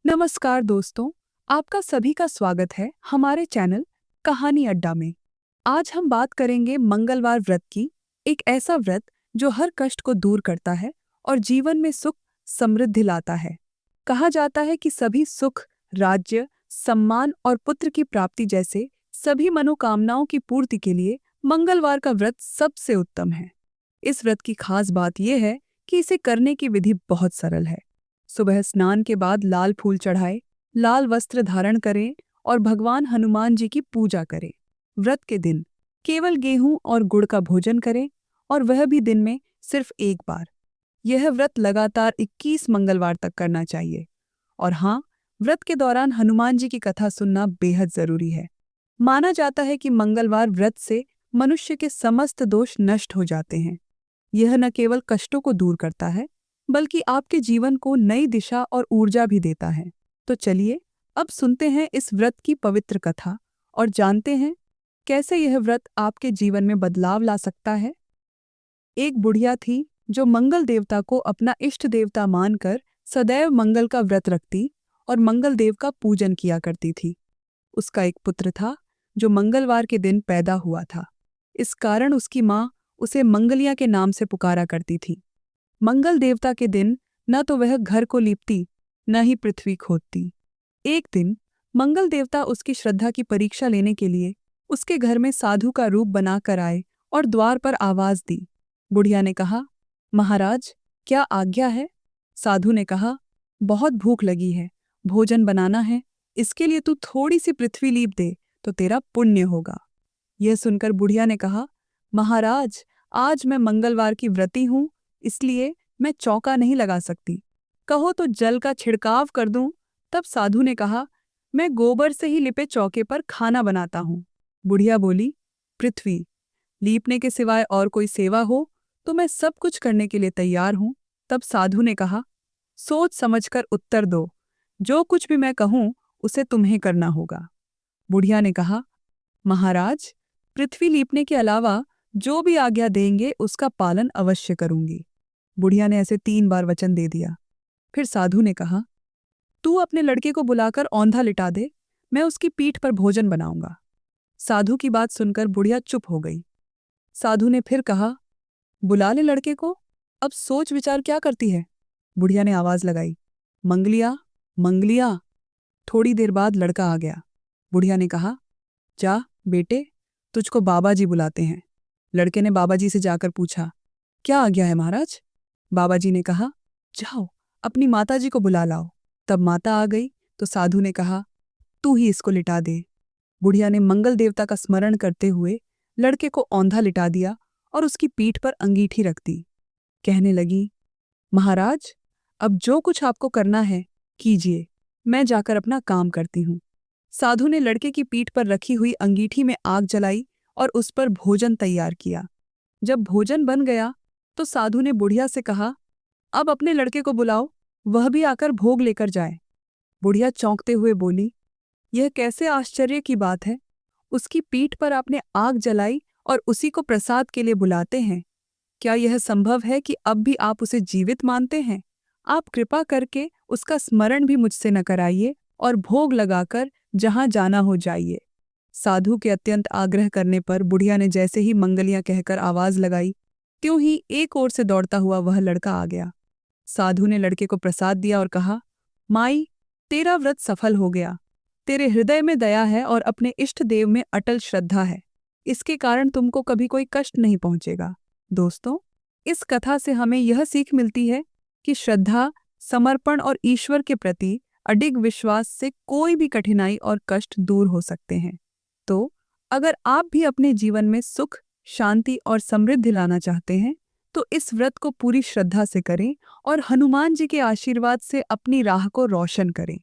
नमस्कार दोस्तों, आपका सभी का स्वागत है हमारे चैनल कहानी अड्डा में। आज हम बात करेंगे मंगलवार व्रत की। एक ऐसा व्रत जो हर कष्ट को दूर करता है और जीवन में सुख समृद्धि लाता है। कहा जाता है कि सभी सुख, राज्य, सम्मान और पुत्र की प्राप्ति जैसे सभी मनोकामनाओं की पूर्ति के लिए मंगलवार का व्रत सबसे उत्तम है। इस व्रत की खास बात यह है कि इसे करने की विधि बहुत सरल है। सुबह स्नान के बाद लाल फूल चढ़ाएं, लाल वस्त्र धारण करें और भगवान हनुमान जी की पूजा करें। व्रत के दिन केवल गेहूं और गुड़ का भोजन करें और वह भी दिन में सिर्फ एक बार। यह व्रत लगातार 21 मंगलवार तक करना चाहिए। और हाँ, व्रत के दौरान हनुमान जी की कथा सुनना बेहद जरूरी है। माना जाता है कि मंगलवार व्रत से मनुष्य के समस्त दोष नष्ट हो जाते हैं। यह न केवल कष्टों को दूर करता है बल्कि आपके जीवन को नई दिशा और ऊर्जा भी देता है। तो चलिए अब सुनते हैं इस व्रत की पवित्र कथा और जानते हैं कैसे यह व्रत आपके जीवन में बदलाव ला सकता है। एक बुढ़िया थी जो मंगल देवता को अपना इष्ट देवता मानकर सदैव मंगल का व्रत रखती और मंगल देव का पूजन किया करती थी। उसका एक पुत्र था जो मंगलवार के दिन पैदा हुआ था। इस कारण उसकी माँ उसे मंगलिया के नाम से पुकारा करती थी। मंगल देवता के दिन न तो वह घर को लीपती न ही पृथ्वी खोदती। एक दिन मंगल देवता उसकी श्रद्धा की परीक्षा लेने के लिए उसके घर में साधु का रूप बनाकर आए और द्वार पर आवाज दी। बुढ़िया ने कहा, महाराज, क्या आज्ञा है? साधु ने कहा, बहुत भूख लगी है, भोजन बनाना है, इसके लिए तू थोड़ी सी पृथ्वी लीप दे तो तेरा पुण्य होगा। यह सुनकर बुढ़िया ने कहा, महाराज, आज मैं मंगलवार की व्रती हूं, इसलिए मैं चौका नहीं लगा सकती। कहो तो जल का छिड़काव कर दूं। तब साधु ने कहा, मैं गोबर से ही लिपे चौके पर खाना बनाता हूं। बुढ़िया बोली, पृथ्वी लीपने के सिवाय और कोई सेवा हो तो मैं सब कुछ करने के लिए तैयार हूं। तब साधु ने कहा, सोच समझकर उत्तर दो, जो कुछ भी मैं कहूं उसे तुम्हें करना होगा। बुढ़िया ने कहा, महाराज, पृथ्वी लीपने के अलावा जो भी आज्ञा देंगे उसका पालन अवश्य करूंगी। बुढ़िया ने ऐसे 3 बार वचन दे दिया। फिर साधु ने कहा, तू अपने लड़के को बुलाकर औंधा लिटा दे, मैं उसकी पीठ पर भोजन बनाऊंगा। साधु की बात सुनकर बुढ़िया चुप हो गई। साधु ने फिर कहा, बुला ले लड़के को, अब सोच विचार क्या करती है? बुढ़िया ने आवाज लगाई, मंगलिया, मंगलिया। थोड़ी देर बाद लड़का आ गया। बुढ़िया ने कहा, जा बेटे, तुझको बाबा जी बुलाते हैं। लड़के ने बाबा जी से जाकर पूछा, क्या आज्ञा है महाराज? बाबा जी ने कहा, जाओ अपनी माता जी को बुला लाओ। तब माता आ गई तो साधु ने कहा, तू ही इसको लिटा दे। बुढ़िया ने मंगल देवता का स्मरण करते हुए लड़के को औंधा लिटा दिया और उसकी पीठ पर अंगीठी रख दी। कहने लगी, महाराज, अब जो कुछ आपको करना है कीजिए, मैं जाकर अपना काम करती हूँ। साधु ने लड़के की पीठ पर रखी हुई अंगीठी में आग जलाई और उस पर भोजन तैयार किया। जब भोजन बन गया तो साधु ने बुढ़िया से कहा, अब अपने लड़के को बुलाओ, वह भी आकर भोग लेकर जाए। बुढ़िया चौंकते हुए बोली, यह कैसे आश्चर्य की बात है? उसकी पीठ पर आपने आग जलाई और उसी को प्रसाद के लिए बुलाते हैं। क्या यह संभव है कि अब भी आप उसे जीवित मानते हैं? आप कृपा करके उसका स्मरण भी मुझसे न कराइए और भोग लगाकर जहां जाना हो जाइए। साधु के अत्यंत आग्रह करने पर बुढ़िया ने जैसे ही मंगलियां कहकर आवाज लगाई, त्यों ही एक ओर से दौड़ता हुआ वह लड़का आ गया। साधु ने लड़के को प्रसाद दिया और कहा, माई, तेरा व्रत सफल हो गया। तेरे हृदय में दया है और अपने इष्ट देव में अटल श्रद्धा है। इसके कारण तुमको कभी कोई कष्ट नहीं पहुंचेगा। दोस्तों, इस कथा से हमें यह सीख मिलती है कि श्रद्धा, समर्पण और ईश्वर के प्रति अडिग विश्वास से कोई भी कठिनाई और कष्ट दूर हो सकते हैं। तो अगर आप भी अपने जीवन में सुख, शांति और समृद्धि लाना चाहते हैं तो इस व्रत को पूरी श्रद्धा से करें और हनुमान जी के आशीर्वाद से अपनी राह को रोशन करें।